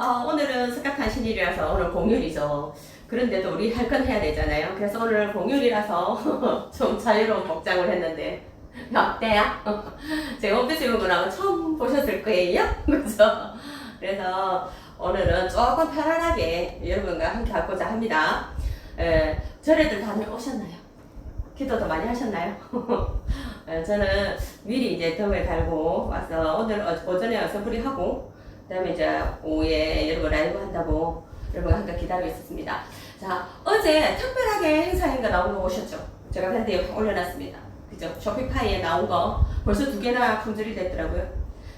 오늘은 석가탄신일이라서 오늘 공휴일이죠. 그런데도 우리 할 건 해야 되잖아요. 그래서 오늘 공휴일이라서 좀 자유로운 복장을 했는데 어때요? 제가 홈페이지 입은 거라고 처음 보셨을 거예요. 그죠? 그래서 오늘은 조금 편안하게 여러분과 함께 하고자 합니다. 절에들 다들 오셨나요? 기도도 많이 하셨나요? 저는 미리 이제 덤을 달고 와서 오늘 오전에 와서 불이하고 그 다음에 이제 오후에 여러분 라이브 한다고 여러분과 함께 기다리고 있었습니다. 자, 어제 특별하게 행사인가 나온 거 보셨죠? 제가 밴드에 올려놨습니다. 그죠? 쇼핑파이에 나온 거 벌써 2개나 품절이 됐더라고요.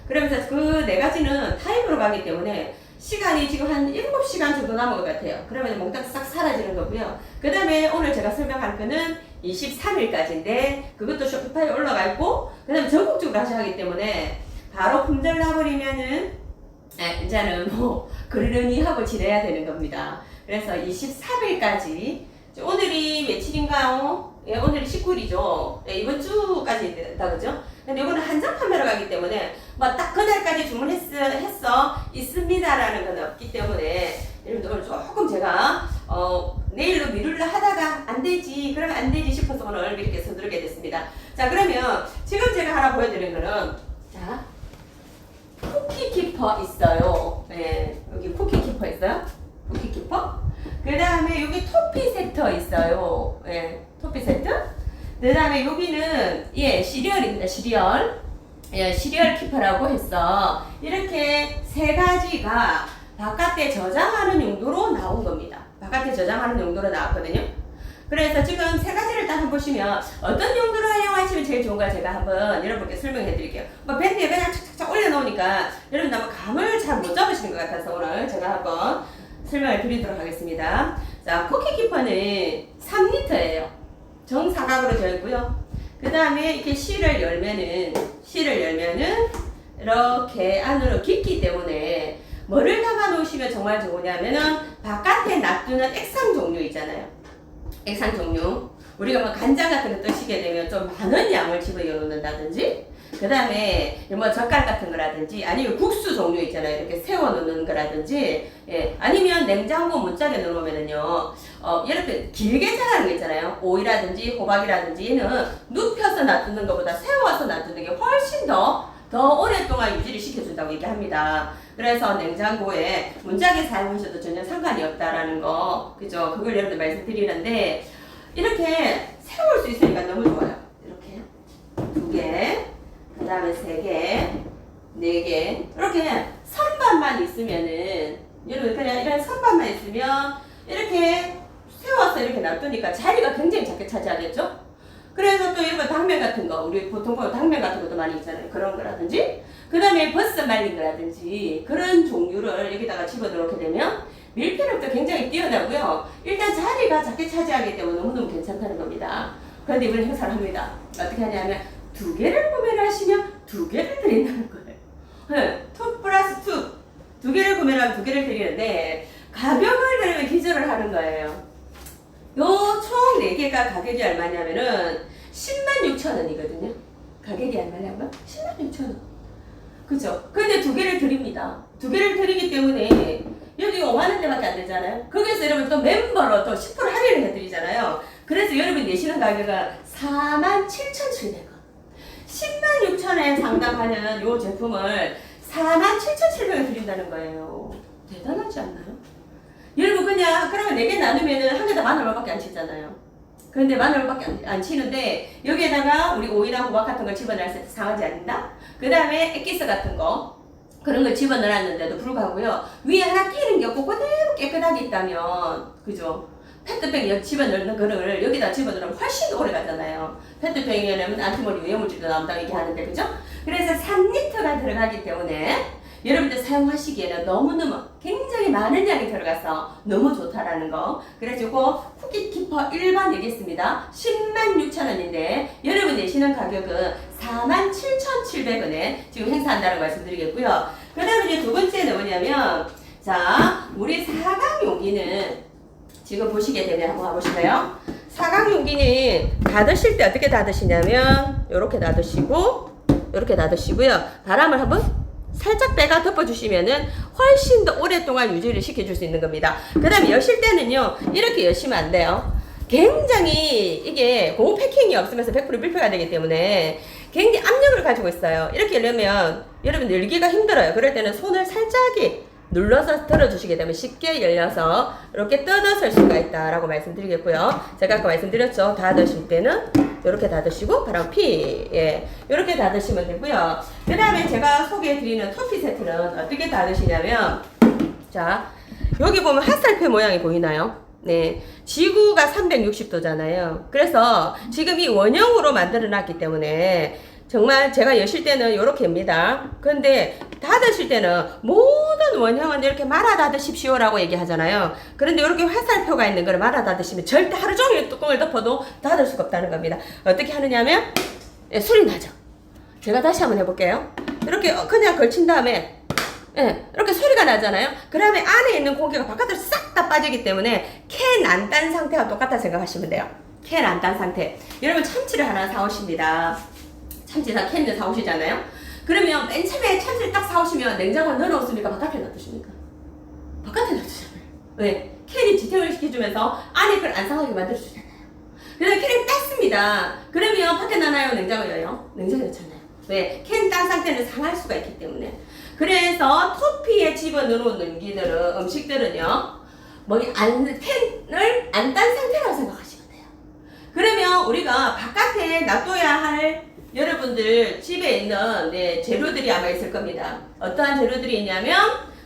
그러면서 그 4가지는 타임으로 가기 때문에 시간이 지금 한 7시간 정도 남은 것 같아요. 그러면 몽땅 싹 사라지는 거고요. 그 다음에 오늘 제가 설명할 거는 23일까지인데 그것도 쇼핑파이에 올라가 있고 그 다음에 전국적으로 하셔야 하기 때문에 바로 품절 나버리면은 이제는 뭐 그러려니 하고 지내야 되는 겁니다. 그래서 23일까지 오늘이 며칠인가요? 오늘이 19일이죠. 이번 주까지 된다 그죠? 근데 이거는 한정 판매로 가기 때문에 뭐 딱 그날까지 주문했어 있습니다라는 건 없기 때문에 여러분들 조금 제가 내일로 미룰라 하다가 안 되지 그러면 안 되지 싶어서 오늘 이렇게 서두르게 됐습니다. 자, 그러면 지금 제가 하나 보여드리는 거는 자, 쿠키키퍼 있어요. 네, 여기 쿠키키퍼 있어요. 쿠키키퍼. 그 다음에 여기 토피 세트 있어요. 네, 토피 세트. 그 다음에 여기는 시리얼입니다. 시리얼. 시리얼 키퍼라고 해서 이렇게 3가지가 바깥에 저장하는 용도로 나온 겁니다. 바깥에 저장하는 용도로 나왔거든요. 그래서 지금 3가지를 딱 한번 보시면 어떤 용도로 활용하시면 제일 좋은가 제가 한번 여러분께 설명해 드릴게요. 뭐 밴드에 그냥 착착착 올려놓으니까 여러분 아마 감을 잘 못 잡으시는 것 같아서 오늘 제가 한번 설명을 드리도록 하겠습니다. 자, 쿠키키퍼는 3리터예요. 정사각으로 되어 있고요. 그 다음에 이렇게 실을 열면은 이렇게 안으로 깊기 때문에 뭐를 담아 놓으시면 정말 좋으냐면은 바깥에 놔두는 액상 종류 있잖아요. 액상 종류. 우리가 뭐 간장 같은 거 뜨시게 되면 좀 많은 양을 집어넣어 놓는다든지 그 다음에 뭐 젓갈 같은 거라든지 아니면 국수 종류 있잖아요. 이렇게 세워 놓는 거라든지 아니면 냉장고 문짝에 넣으면은요 이렇게 길게 자라는 거 있잖아요. 오이라든지 호박이라든지 얘는 눕혀서 놔두는 것보다 세워서 놔두는 게 훨씬 더 오랫동안 유지를 시켜준다고 얘기합니다. 그래서 냉장고에 문짝에 사용하셔도 전혀 상관이 없다라는 거 그죠? 그걸 여러분들 말씀드리는데 이렇게 세울 수 있으니까 너무 좋아요. 이렇게 2개 그 다음에 3개, 4개 이렇게 선반만 있으면은 여러분 그냥 이런 선반만 있으면 이렇게 세워서 이렇게 놔두니까 자리가 굉장히 작게 차지하겠죠? 그래서 또 여러분 당면 같은 거 우리 보통 보면 당면 같은 것도 많이 있잖아요. 그런 거라든지 그 다음에 버섯 말린 거라든지 그런 종류를 여기다가 집어넣게 되면 밀폐력도 굉장히 뛰어나고요. 일단 자리가 작게 차지하기 때문에 너무너무 괜찮다는 겁니다. 그런데 이번에 행사를 합니다. 어떻게 하냐면 2개를 구매를 하시면 2개를 드린다는 거예요. 2 플러스 2. 2개를 구매를 하면 2개를 드리는데 가격을 들으면 기절을 하는 거예요. 요 총 4개가 가격이 얼마냐면은 106,000원이거든요. 가격이 얼마냐고요? 106,000원. 그죠? 근데 2개를 드립니다. 2개를 드리기 때문에 여기 5만원대밖에 안 되잖아요. 거기서 여러분 또 멤버로 또 10% 할인을 해드리잖아요. 그래서 여러분 내시는 가격은 47,700원. 106,000원에 상당하는 이 제품을 47,700원에 드린다는 거예요. 대단하지 않나요? 여러분 그냥 그러면 4개 나누면은 한 개다 10,000원밖에 안 치잖아요. 그런데 10,000원밖에 안 치는데 여기에다가 우리 오이나 호박 같은 걸 집어넣었을 때 상하지 않는다? 그 다음에 액기스 같은 거 그런 걸 집어넣었는데도 불구하고요. 위에 하나 끼는 게 없고 그대로 깨끗하게 있다면 그죠? 페트병 집어넣는 거를 여기다 집어넣으면 훨씬 오래 가잖아요. 페트병에는 안티모니 유해물질도 나온다고 얘기하는데 그죠? 그래서 3리터가 들어가기 때문에 여러분들 사용하시기에는 너무너무 굉장히 많은 양이 들어가서 너무 좋다라는 거. 그래서 이거 쿠키키퍼 일반 얘기했습니다. 106,000원인데 여러분 내시는 가격은 47,700원에 지금 행사한다고 말씀드리겠고요. 그 다음에 이제 2번째는 뭐냐면 자 우리 4강 용기는 지금 보시게 되면 한번 가보실까요? 4강 용기는 닫으실 때 어떻게 닫으시냐면 요렇게 닫으시고 요렇게 닫으시고요. 바람을 한번 살짝 빼가 덮어주시면은 훨씬 더 오랫동안 유지를 시켜줄 수 있는 겁니다. 그 다음에 여실 때는요, 이렇게 여시면 안 돼요. 굉장히 이게 고무 패킹이 없으면서 100% 밀폐가 되기 때문에 굉장히 압력을 가지고 있어요. 이렇게 열려면 여러분 열기가 힘들어요. 그럴 때는 손을 살짝이 눌러서 들어주시게 되면 쉽게 열려서 이렇게 뜯어설 수가 있다라고 말씀드리겠고요. 제가 아까 말씀드렸죠. 닫으실 때는 이렇게 닫으시고 바람 피, 예, 이렇게 닫으시면 되고요. 그 다음에 제가 소개해드리는 토피 세트는 어떻게 닫으시냐면, 자, 여기 보면 핫살표 모양이 보이나요? 네, 지구가 360도잖아요. 그래서 지금 이 원형으로 만들어 놨기 때문에 정말 제가 여실 때는 이렇게입니다. 근데 닫으실 때는 모든 원형은 이렇게 말아 닫으십시오 라고 얘기하잖아요. 그런데 이렇게 화살표가 있는 걸 말아 닫으시면 절대 하루 종일 뚜껑을 덮어도 닫을 수가 없다는 겁니다. 어떻게 하느냐면, 예, 소리 나죠? 제가 다시 한번 해볼게요. 이렇게 그냥 걸친 다음에, 예, 이렇게 소리가 나잖아요. 그러면 안에 있는 공기가 바깥으로 싹 다 빠지기 때문에 캔 안 딴 상태와 똑같다 생각하시면 돼요. 캔 안 딴 상태. 여러분 참치를 하나 사오십니다. 참치랑 캔을 사오시잖아요. 그러면 맨 처음에 참치를 딱 사오시면 냉장고에 넣어놓습니까? 바깥에 놔두십니까? 바깥에 놔두잖아요. 왜? 캔이 지탱을 시켜주면서 안에 그걸 안 상하게 만들어주잖아요. 그래서 캔을 땄습니다. 그러면 밖에 나나요? 냉장고에요? 냉장고에 넣잖아요. 왜? 캔 딴 상태는 상할 수가 있기 때문에. 그래서 토피에 집어넣은 음식들은, 음식들은요, 캔을 안 딴 상태라고 생각하시면 돼요. 그러면 우리가 바깥에 놔둬야 할 여러분들 집에 있는, 네, 재료들이 아마 있을 겁니다. 어떠한 재료들이 있냐면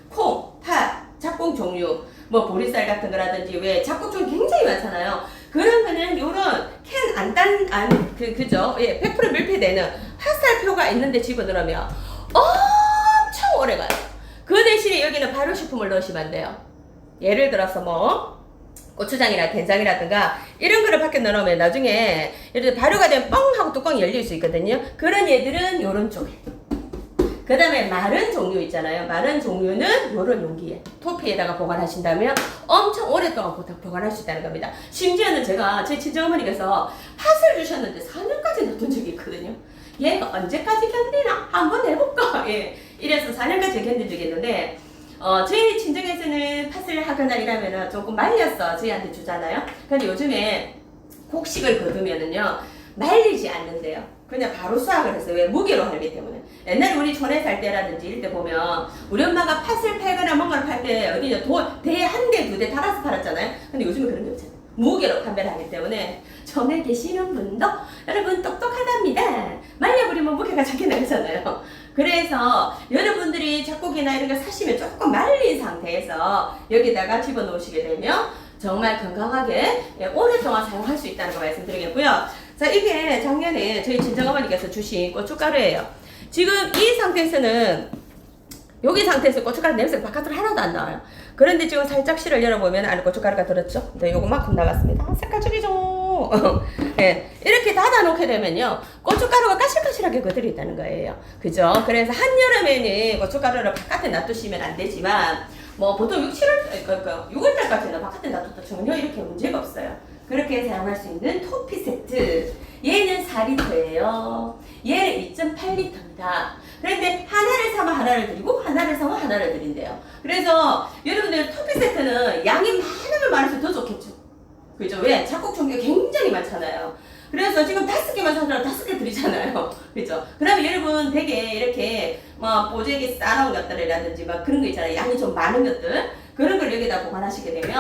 콩, 팥, 작곡 종류, 뭐 보리쌀 같은 거라든지, 왜 작곡 종류 굉장히 많잖아요. 그런 거는 요런 캔 그죠? 예, 100% 밀폐되는 핫살표가 있는데 집어넣으면 엄청 오래 가요. 그 대신에 여기는 발효식품을 넣으시면 안 돼요. 예를 들어서 뭐 고추장이나 된장이라든가 이런 거를 밖에 넣어놓으면 나중에 예를 들어 발효가 되면 뻥 하고 뚜껑이 열릴 수 있거든요. 그런 얘들은 요런 쪽에. 그 다음에 마른 종류 있잖아요. 마른 종류는 요런 용기에, 토피에다가 보관하신다면 엄청 오랫동안 보관할 수 있다는 겁니다. 심지어는 제가 제 친정어머니께서 팥을 주셨는데 4년까지 놔둔 적이 있거든요. 얘가 언제까지 견디나? 한번 해볼까? 예, 이래서 4년까지 견딘 적이 있는데, 저희 친정에서는 팥을 하거나 이러면은 조금 말려서 저희한테 주잖아요. 근데 요즘에 곡식을 거두면은요, 말리지 않는데요. 그냥 바로 수확을 했어요. 왜? 무게로 할기 때문에. 옛날에 우리 촌에 살 때라든지 이럴 때 보면 우리 엄마가 팥을 팔거나 뭔가를 팔 때 어디냐, 대에 한 대, 두 대 달아서 팔았잖아요. 근데 요즘은 그런 게 없잖아요. 무게로 판매를 하기 때문에 전에 계시는 분도 여러분 똑똑하답니다. 말려버리면 무게가 작게 나가잖아요. 그래서 여러분들이 작곡이나 이런 거 사시면 조금 말린 상태에서 여기다가 집어넣으시게 되면 정말 건강하게, 예, 오랫동안 사용할 수 있다는 거 말씀드리겠고요. 자, 이게 작년에 저희 친정어머니께서 주신 고춧가루예요. 지금 이 상태에서는, 여기 상태에서 고춧가루 냄새가 바깥으로 하나도 안 나와요. 그런데 지금 살짝 실을 열어보면 안에 고춧가루가 들었죠? 네, 요거만큼 나갔습니다. 색깔 죽이죠? 네, 이렇게 닫아놓게 되면요, 고춧가루가 까실까실하게 그대로 있다는 거예요. 그죠? 그래서 한여름에는 고춧가루를 바깥에 놔두시면 안 되지만, 뭐 보통 6월달까지는 바깥에 놔둬도 전혀 이렇게 문제가 없어요. 그렇게 사용할 수 있는 토피 세트. 얘는 4리터예요. 얘는 2.8리터입니다. 그런데 하나를 사면 하나를 드리고 하나를 사면 하나를 드린대요. 그래서 여러분들 토피 세트는 양이 많으면 많을수록 더 좋겠죠. 그죠? 왜? 작곡 종류가 굉장히 많잖아요. 그래서 지금 5개만 사더라도 5개 드리잖아요. 그죠? 그러면 여러분 되게 이렇게 뭐 보재기 싸놓은 것들이라든지 막 그런 거 있잖아요. 양이 좀 많은 것들. 그런 걸 여기다 보관하시게 되면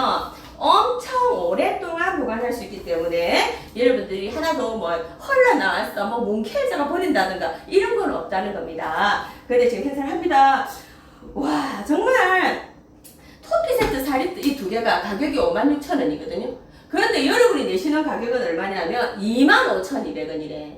엄청 오랫동안 보관할 수 있기 때문에 여러분들이 하나도 뭐 흘러나왔어, 뭐 뭉개져가 버린다든가 이런 건 없다는 겁니다. 근데 지금 행사를 합니다. 와, 정말 토피 세트 4리터 이 두 개가 가격이 56,000원이거든요. 그런데 여러분이 내시는 가격은 얼마냐면 25,200원이래.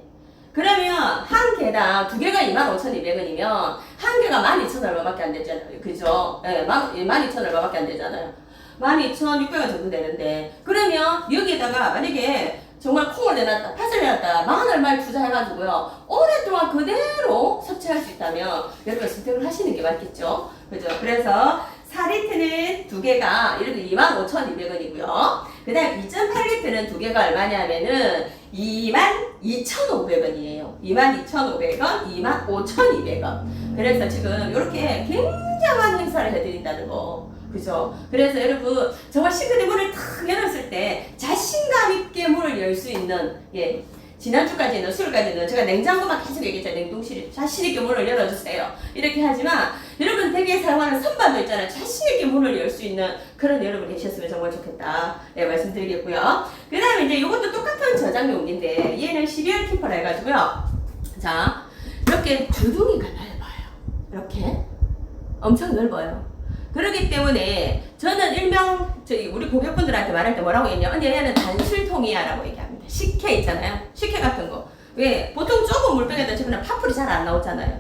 그러면 한 개당 두 개가 25,200원이면 한 개가 12,000원 얼마밖에 안 되잖아요. 그죠? 예, 12,000원 얼마밖에 안 되잖아요. 12,600원 정도 되는데, 그러면 여기에다가 만약에 정말 콩을 내놨다, 팥을 내놨다, 만 얼마를 투자해가지고요, 오랫동안 그대로 섭취할 수 있다면 여러분 선택을 하시는 게 맞겠죠? 그죠? 그래서 4리터는 두 개가 예를 들어 25,200원이고요. 그 다음 2.8리터는 두 개가 얼마냐면은 22,500원이에요. 22,500원, 25,200원. 그래서 지금 이렇게 굉장한 행사를 해드리는 된다는 거. 그죠? 그래서 여러분, 정말 싱크대 문을 탁 열었을 때 자신감 있게 문을 열 수 있는, 예. 지난주까지는, 수요일까지는 제가 냉장고만 계속 얘기했잖아요. 냉동실에 자신있게 문을 열어주세요. 이렇게 하지만, 여러분 댁에 사용하는 선반도 있잖아요. 자신있게 문을 열 수 있는 그런 여러분 계셨으면 정말 좋겠다. 네, 말씀드리겠고요. 그 다음에 이제 이것도 똑같은 저장 용기인데, 얘는 시리얼 키퍼라 해가지고요. 자, 이렇게 주둥이가 넓어요. 이렇게. 엄청 넓어요. 그렇기 때문에 저는 일명 우리 고객분들한테 말할 때 뭐라고 얘기해요? 언니 얘는 단술통이야 라고 얘기합니다. 식혜 있잖아요. 식혜 같은 거. 왜? 보통 좁은 물병에다 집으면 파풀이 잘 안 나오잖아요.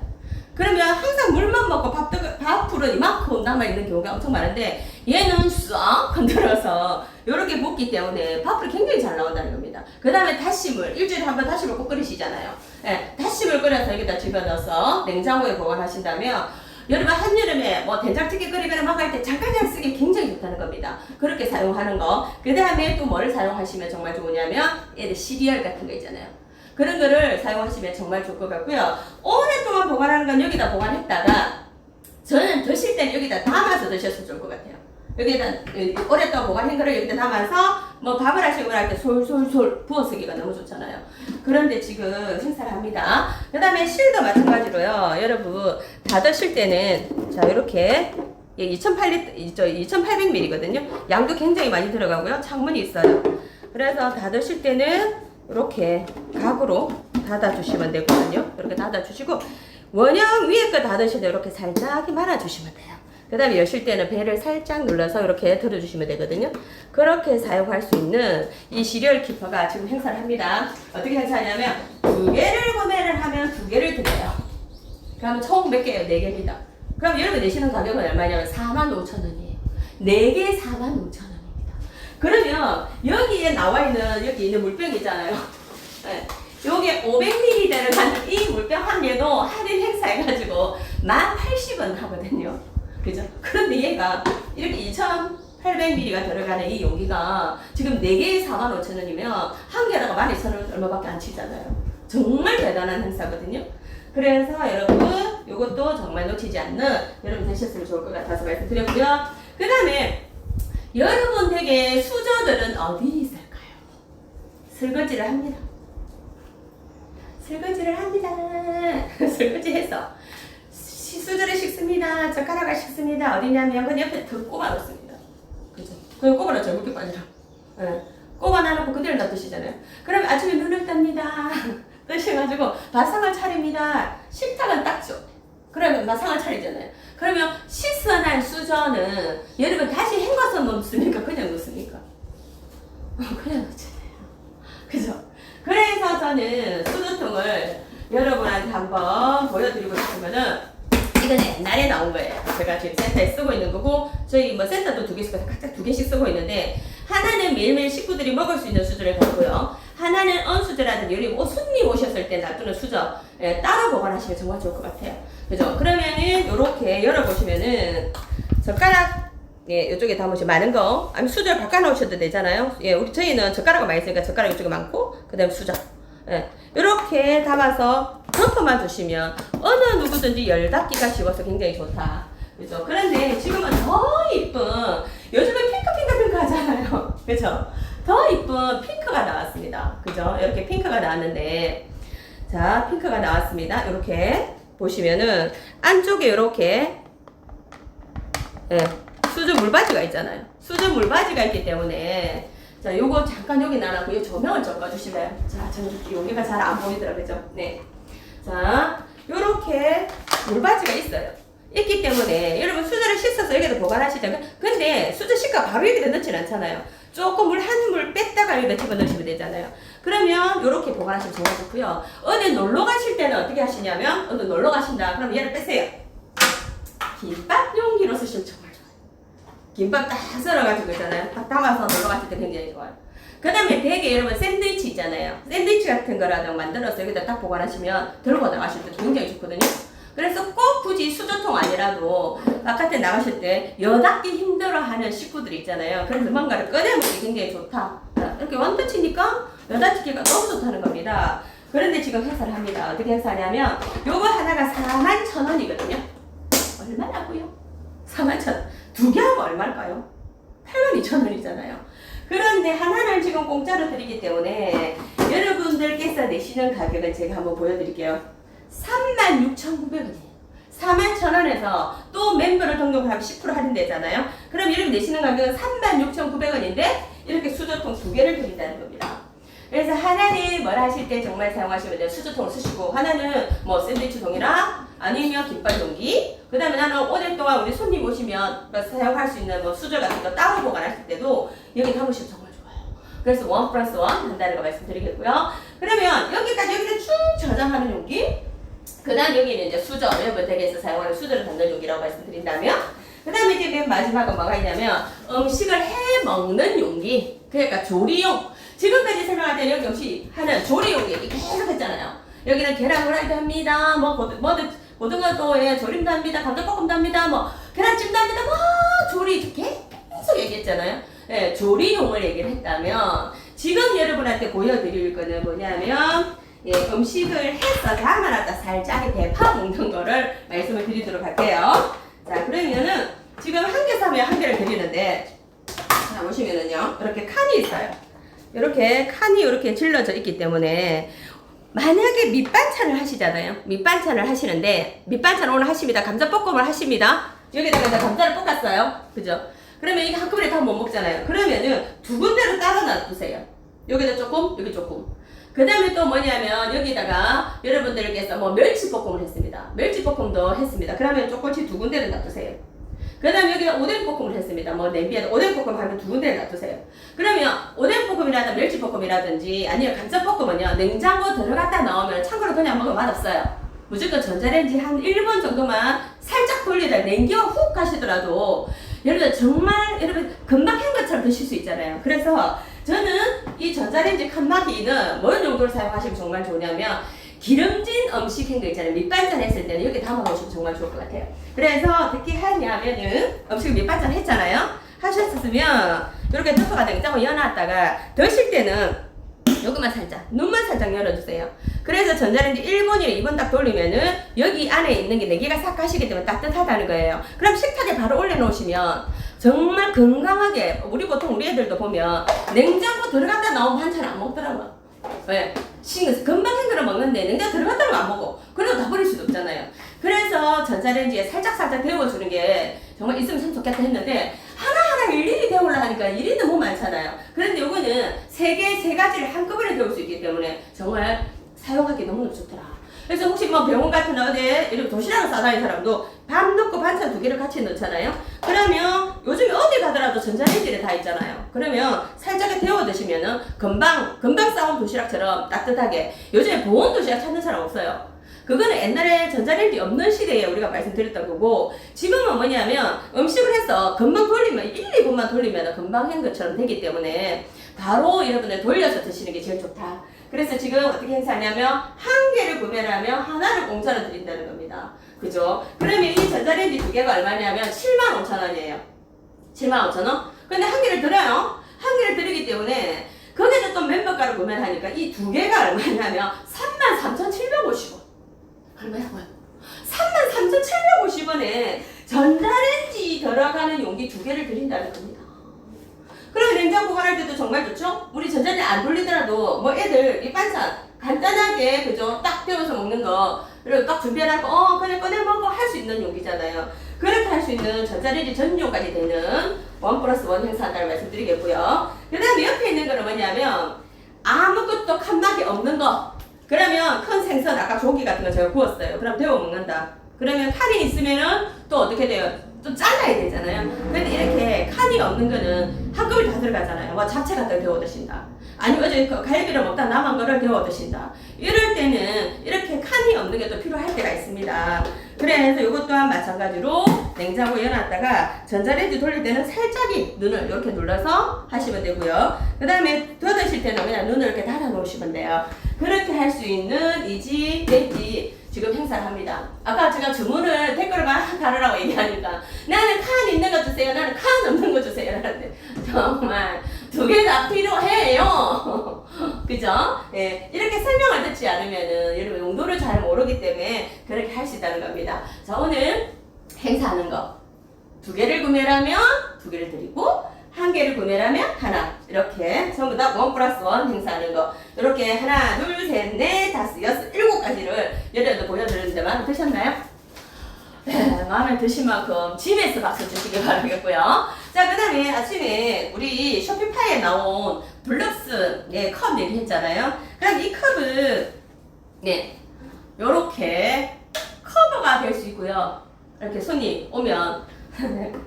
그러면 항상 물만 먹고 밥풀은 이만큼 남아있는 경우가 엄청 많은데 얘는 싹 건드려서 이렇게 붓기 때문에 밥풀이 굉장히 잘 나온다는 겁니다. 그 다음에 다시물, 일주일에 한 번 다시물 꼭 끓이시잖아요. 네, 다시물 끓여서 여기다 집어넣어서 냉장고에 보관하신다면 여러분 한여름에 뭐 된장찌개 끓이거나 막 할 때 잠깐 쓰기 굉장히 좋다는 겁니다. 그렇게 사용하는 거. 그 다음에 또 뭐를 사용하시면 정말 좋으냐면 얘들 시리얼 같은 거 있잖아요. 그런 거를 사용하시면 정말 좋을 것 같고요. 오랫동안 보관하는 건 여기다 보관했다가 저는 드실 때는 여기다 담아서 드셨으면 좋을 것 같아요. 여기다 오랫동안 보관한 거를 여기다 담아서 뭐 밥을 하시고 할 때 솔솔솔 부어 쓰기가 너무 좋잖아요. 그런데 지금 행사를 합니다. 그 다음에 실도 마찬가지로요. 여러분 닫으실 때는 자 이렇게 2800ml거든요. 양도 굉장히 많이 들어가고요. 창문이 있어요. 그래서 닫으실 때는 이렇게 각으로 닫아주시면 되거든요. 이렇게 닫아주시고 원형 위에 거 닫으실 때 이렇게 살짝 말아주시면 돼요. 그 다음에 여실 때는 배를 살짝 눌러서 이렇게 들어주시면 되거든요. 그렇게 사용할 수 있는 이 시리얼 키퍼가 지금 행사를 합니다. 어떻게 행사하냐면 2개를 구매를 하면 2개를 드려요. 그러면 총 몇 개예요? 4개입니다. 그럼 여러분 내시는 가격은 얼마냐면 45,000원이에요. 4개 45,000원입니다. 그러면 여기에 나와있는 여기 있는 물병이 있잖아요. 네. 요게 500ml를 하는 이 물병 한 개도 할인 행사해가지고 1080원 하거든요. 그죠? 그런데 얘가 이렇게 2800ml가 들어가는 이 용기가 지금 4개에 45,000원이면 한 개다가 12,000원 얼마밖에 안 치잖아요. 정말 대단한 행사거든요. 그래서 여러분 이것도 정말 놓치지 않는 여러분 되셨으면 좋을 것 같아서 말씀드렸고요. 그 다음에 여러분 댁에 수저들은 어디 있을까요? 설거지를 합니다. 설거지를 합니다. 설거지해서 수저를 씻습니다. 젓가락을 씻습니다. 어디냐면 그 옆에 더 꼽아 놓습니다. 그죠? 그걸 꼽아 놓죠. 물기 빠지라. 네. 꼽아 놔놓고 그대로 놔두시잖아요. 그럼 아침에 눈을 뜹니다. 뜨셔가지고 밥상을 차립니다. 식탁은 닦죠. 그러면 밥상을 차리잖아요. 그러면 씻어난 수저는 여러분 다시 헹궈서 놓습니까? 그냥 놓습니까? 그냥 놓잖아요. 그죠? 그래서 저는 수저통을 여러분한테 한번 보여드리고 싶으면은 이건 옛날에 나온 거예요. 제가 지금 센터에 쓰고 있는 거고 저희 뭐 센터도 2개씩 각각 2개씩 쓰고 있는데 하나는 매일매일 식구들이 먹을 수 있는 수저를 갖고요. 하나는 언수저라든지 여기 손님 오셨을 때 놔두는 수저 따로 보관하시면 정말 좋을 것 같아요. 그죠? 그러면은 요렇게 열어보시면은 젓가락 이쪽에 담으시면 많은 거 아니면 수저를 바꿔 놓으셔도 되잖아요. 저희는 젓가락을 많이 쓰니까 젓가락 이쪽에 많고 그 다음에 수저 이렇게 담아서 덮어만 두시면 어느 누구든지 열 닫기가 쉬워서 굉장히 좋다. 그죠? 그런데 지금은 더 이쁜 요즘은 핑크 하잖아요. 그죠? 더 이쁜 핑크가 나왔습니다. 그죠? 이렇게 핑크가 나왔는데 자 핑크가 나왔습니다. 이렇게 보시면은 안쪽에 이렇게 수저 물바지가 있잖아요. 수저 물바지가 있기 때문에 자, 요거 잠깐 여기 놔놓고 이 조명을 좀 꺼주실래요? 자, 저는 여기가 잘 안 보이더라고요. 그죠? 네. 자, 요렇게 물바지가 있어요. 있기 때문에 여러분 수저를 씻어서 여기다 보관하시죠. 근데 수저 씻고 바로 여기다 넣진 않잖아요. 조금 물 한 물 뺐다가 여기다 집어넣으시면 되잖아요. 그러면 요렇게 보관하시면 정말 좋고요. 어디 놀러 가실 때는 어떻게 하시냐면 어디 놀러 가신다. 그럼 얘를 빼세요. 김밥 용기로 쓰시면 정말 좋아요. 김밥 딱 썰어가지고 있잖아요. 딱 담아서 놀러 갔을 때 굉장히 좋아요. 그 다음에 되게 여러분 샌드위치 있잖아요. 샌드위치 같은 거라도 만들어서 여기다 딱 보관하시면 들고 나가실 때 굉장히 좋거든요. 그래서 꼭 굳이 수저통 아니라도 바깥에 나가실 때 여닫기 힘들어하는 식구들 있잖아요. 그래서 뭔가를 꺼내먹기 굉장히 좋다. 이렇게 원터치니까 여닫기가 너무 좋다는 겁니다. 그런데 지금 행사를 합니다. 어떻게 행사하냐면 요거 하나가 41,000원이거든요. 얼마라고요? 41,000원. 두 개 하면 얼마일까요? 82,000원이잖아요. 그런데 하나는 지금 공짜로 드리기 때문에 여러분들께서 내시는 가격은 제가 한번 보여드릴게요. 36,900원이에요. 41,000원에서 또 멤버를 등록하면 10% 할인되잖아요. 그럼 여러분 내시는 가격은 36,900원인데 이렇게 수저통 두 개를 드린다는 겁니다. 그래서 하나는 뭘 하실 때 정말 사용하시면 돼요. 수저통을 쓰시고, 하나는 뭐 샌드위치 통이랑 아니면 김밥 용기, 그 다음에 나는 오늘 동안 우리 손님 오시면 사용할 수 있는 뭐 수저 같은 거 따로 보관하실 때도 여기 담으시면 정말 좋아요. 그래서 1+1 한다는 거 말씀드리겠고요. 그러면 여기를 쭉 저장하는 용기, 그 다음 여기는 이제 수저, 여러분 댁에서 사용하는 수저를 담는 용기라고 말씀드린다면, 그 다음에 이제 맨 마지막은 뭐가 있냐면 음식을 해 먹는 용기, 그러니까 조리용. 지금까지 설명할 때 여기 음식 하는 조리용 얘기 계속 했잖아요. 여기는 계란 후라이도 합니다. 뭐 고등어도 예, 조림도 합니다. 감자볶음도 합니다. 뭐 계란찜도 합니다. 뭐 조리 계속 얘기했잖아요. 예, 조리용을 얘기를 했다면 지금 여러분한테 보여드릴 거는 뭐냐면 예, 음식을 해서 담아놨다 살짝 데파 먹는 거를 말씀을 드리도록 할게요. 자, 그러면은 지금 한 개 사면 한 개를 드리는데, 자 보시면은요 이렇게 칸이 있어요. 이렇게 칸이 이렇게 질러져 있기 때문에 만약에 밑반찬을 하시잖아요. 밑반찬을 하시는데 밑반찬 오늘 하십니다. 감자볶음을 하십니다. 여기다가 이제 감자를 볶았어요. 그죠? 그러면 이게 한꺼번에 다 못 먹잖아요. 그러면은 두 군데로 따로 놔두세요. 여기다 조금, 여기 조금. 그 다음에 또 뭐냐면 여기다가 여러분들께서 뭐 멸치볶음을 했습니다. 멸치볶음도 했습니다. 그러면 조금씩 두 군데를 놔두세요. 그 다음에 여기다 오뎅볶음을 했습니다. 뭐 냄비에다 오뎅볶음 하면 두 군데를 놔두세요. 그러면 오뎅볶음이라든지 멸치볶음이라든지 아니면 감자볶음은요 냉장고 들어갔다 나오면 참고로 그냥 먹으면 맛없어요. 무조건 전자레인지 한 1분 정도만 살짝 돌리다 냉겨 훅 하시더라도 여러분 정말 여러분 금방 한 것처럼 드실 수 있잖아요. 그래서 저는 이 전자레인지 칸막이는 뭔 용도로 사용하시면 정말 좋냐면 기름진 음식 한 거 있잖아요. 밑반찬 했을 때는 여기 담아보시면 정말 좋을 것 같아요. 그래서 어떻게 하냐면은 음식을 밑반찬 했잖아요. 하셨으면 이렇게 덮어가 냉장고 열어놨다가 드실 때는 여기만 살짝 눈만 살짝 열어주세요. 그래서 전자레인지 1분이나 2분 딱 돌리면은 여기 안에 있는 게 4개가 싹 가시기 때문에 따뜻하다는 거예요. 그럼 식탁에 바로 올려놓으시면 정말 건강하게, 우리 보통 우리 애들도 보면 냉장고 들어갔다 나온 반찬 안 먹더라고요. 왜? 금방 헹궈 먹는데 냉장고 들어갔다 놓으면 안 먹고 그래도 다 버릴 수도 없잖아요. 그래서 전자레인지에 살짝 데워주는 게 정말 있으면 참 좋겠다 했는데 하나하나 일일이 데우려 하니까 일이 너무 많잖아요. 그런데 요거는 세 가지를 한꺼번에 데울 수 있기 때문에 정말 사용하기 너무 좋더라. 그래서 혹시 뭐 병원 같은 어디에 이렇게 도시락을 싸다니는 사람도 밥 넣고 반찬 2개를 같이 넣잖아요. 그러면 요즘에 어디 가더라도 전자레인지에 다 있잖아요. 그러면 살짝 데워 드시면은 금방 싸온 도시락처럼 따뜻하게. 요즘에 보온 도시락 찾는 사람 없어요. 그거는 옛날에 전자레인지 없는 시대에 우리가 말씀드렸던 거고, 지금은 뭐냐면 음식을 해서 금방 돌리면 1, 2분만 돌리면 금방 한 것처럼 되기 때문에 바로 여러분들 돌려서 드시는 게 제일 좋다. 그래서 지금 어떻게 행사하냐면 한 개를 구매를 하면 하나를 공짜로 드린다는 겁니다. 그죠? 그러면 이 전자레인지 2개가 얼마냐면 75,000원이에요. 75,000원? 근데 한 개를 드려요. 한 개를 드리기 때문에 거기서 또 멤버가를 구매를 하니까 이 2개가 얼마냐면 33,750원. 얼마냐고요? 33,750원에 전자레인지 들어가는 용기 2개를 드린다는 겁니다. 그러면 냉장 보관할 때도 정말 좋죠? 우리 전자레인지 안 돌리더라도 뭐 애들 밑반찬 간단하게 그죠? 딱 데워서 먹는 거 그리고 딱 준비해놓고 그냥 꺼내 먹고 할 수 있는 용기잖아요. 그렇게 할 수 있는 전자레인지 전용까지 되는 1+1 행사한다는 말씀드리겠고요. 그 다음에 옆에 있는 거는 뭐냐면 아무것도 칸막이 없는 거. 그러면 큰 생선 아까 조기 같은 거 제가 구웠어요. 그럼 데워 먹는다. 그러면 칼이 있으면은 또 어떻게 돼요? 좀 잘라야 되잖아요. 근데 이렇게 칸이 없는 거는 한꺼번에 다 들어가잖아요. 뭐 잡채 같은 거 데워 드신다. 아니면 어제 갈비를 먹다 남은 거를 데워 드신다. 이럴 때는 이렇게 칸이 없는 게 또 필요할 때가 있습니다. 그래서 이것 또한 마찬가지로 냉장고에 열어놨다가 전자레인지 돌릴 때는 살짝이 눈을 이렇게 눌러서 하시면 되고요. 그 다음에 더 드실 때는 그냥 눈을 이렇게 닫아 놓으시면 돼요. 그렇게 할 수 있는 이 집, 내 집 지금 행사를 합니다. 아까 제가 주문을 댓글을 막 달으라고 얘기하니까 나는 칸 있는 거 주세요. 나는 칸 없는 거 주세요. 라는데 정말 2개 다 필요해요. 그죠? 예, 이렇게 설명을 듣지 않으면은 여러분 용도를 잘 모르기 때문에 그렇게 할 수 있다는 겁니다. 자, 오늘 행사하는 거 두 개를 구매를 하면 두 개를 드리고 한 개를 구매를 하면 하나. 이렇게 전부 다 원 플러스 원 행사하는 거. 이렇게 하나, 둘, 셋, 넷, 다섯, 여섯, 일곱 가지를 예를 보여드렸는데 마음에 드셨나요? 네, 마음에 드신 만큼 집에서 박수 주시기 바라겠고요. 자, 그 다음에 아침에 우리 쇼피파이에 나온 블럭스 컵 얘기했잖아요. 그럼 이 컵은 요렇게 커버가 될 수 있고요. 이렇게 손님 오면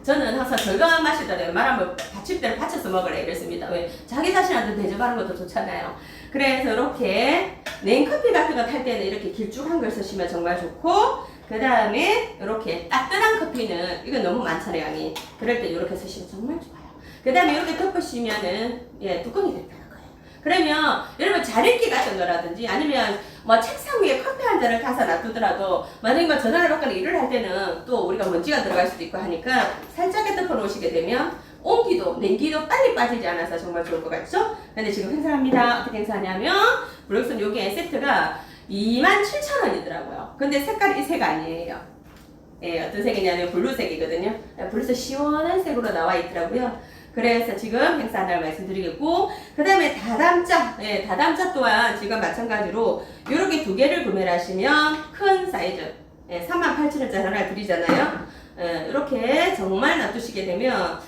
저는 항상 절경한 맛이더라고요. 웬만하면 받침대를 받쳐서 먹으래 이랬습니다. 왜? 자기 자신한테 대접하는 것도 좋잖아요. 그래서 이렇게 냉커피 같은 거 탈 때는 이렇게 길쭉한 걸 쓰시면 정말 좋고, 그 다음에 이렇게 따뜻한 커피는 이건 너무 많잖아요, 양이. 그럴 때 이렇게 쓰시면 정말 좋아요. 그 다음에 이렇게 덮으시면은 뚜껑이 됐다는 거예요. 그러면 여러분 자리기 같은 거라든지 아니면 뭐 책상 위에 커피 한 잔을 타서 놔두더라도 만약에 뭐 전화를 받거나 일을 할 때는 또 우리가 먼지가 들어갈 수도 있고 하니까 살짝에 덮어 놓으시게 되면 온기도 냉기도 빨리 빠지지 않아서 정말 좋을 것 같죠? 근데 지금 행사합니다. 어떻게 행사하냐면 블록슨 요게 세트가 27,000원이더라고요. 근데 색깔이 이 색 아니에요. 예, 어떤 색이냐면 블루색이거든요. 블루색 시원한 색으로 나와 있더라고요. 그래서 지금 행사한다고 말씀드리겠고, 그 다음에 다담자, 다담자 또한 지금 마찬가지로 이렇게 두 개를 구매를 하시면 큰 사이즈, 38,000원짜리 하나 드리잖아요. 이렇게 정말 놔두시게 되면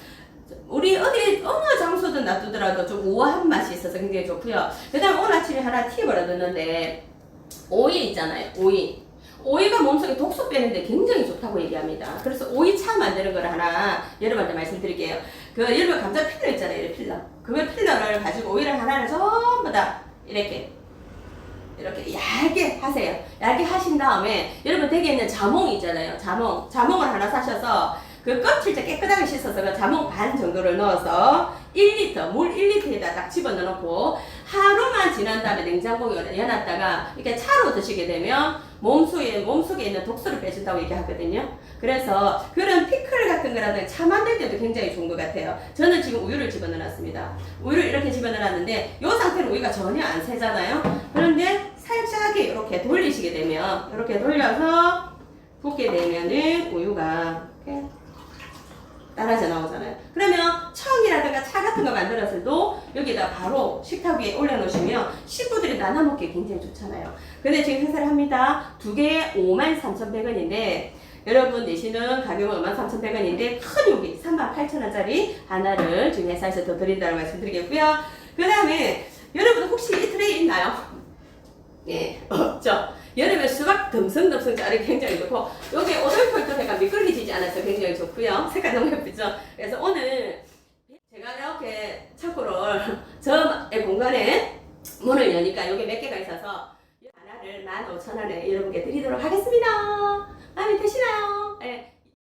우리 어디 어느 장소든 놔두더라도 좀 우아한 맛이 있어서 굉장히 좋고요. 그 다음 오늘 아침에 하나 팁을 얻었는데 오이 있잖아요. 오이가 몸속에 독소 빼는데 굉장히 좋다고 얘기합니다. 그래서 오이차 만드는 걸 하나 여러분한테 말씀드릴게요. 여러분 감자 필러 있잖아요. 필러. 필러를 가지고 오이를 하나를 전부 다 이렇게 얇게 하세요. 얇게 하신 다음에 여러분 댁에 있는 자몽 있잖아요. 자몽을 하나 사셔서 그 껍질째 깨끗하게 씻어서 그 자몽 반 정도를 넣어서 1리터, 물 1리터에다 딱 집어넣고 하루만 지난 다음에 냉장고에 넣어놨다가 이렇게 차로 드시게 되면 몸속에 있는 독소를 빼준다고 얘기하거든요. 그래서 그런 피클 같은 거라든지 차 만들 때도 굉장히 좋은 것 같아요. 저는 지금 우유를 집어넣어놨습니다. 우유를 이렇게 집어넣어놨는데 이 상태로 우유가 전혀 안 새잖아요. 그런데 살짝 이렇게 돌리시게 되면 이렇게 돌려서 붓게 되면은 우유가 이렇게 따라져 나오잖아요. 그러면 청이라든가 차 같은 거 만들었어도 여기다 바로 식탁 위에 올려놓으시면 식구들이 나눠 먹기 굉장히 좋잖아요. 근데 지금 행사를 합니다. 두 개에 53,100원인데 여러분 내시는 가격은 53,100원인데 큰 여기 38,000원짜리 하나를 지금 회사에서 더 드린다고 말씀드리겠고요. 그 다음에 여러분 혹시 이 트레이 있나요? 네, 없죠. 여름에 수박 듬성듬성 자르기 굉장히 좋고 여기 오돌폴도 약간 미끌리지지 않아서 굉장히 좋고요. 색깔 너무 예쁘죠? 그래서 오늘 제가 이렇게 창고를 저의 공간에 문을 여니까 여기 몇 개가 있어서 하나를 15,000원에 여러분께 드리도록 하겠습니다. 마음에 드시나요? 네.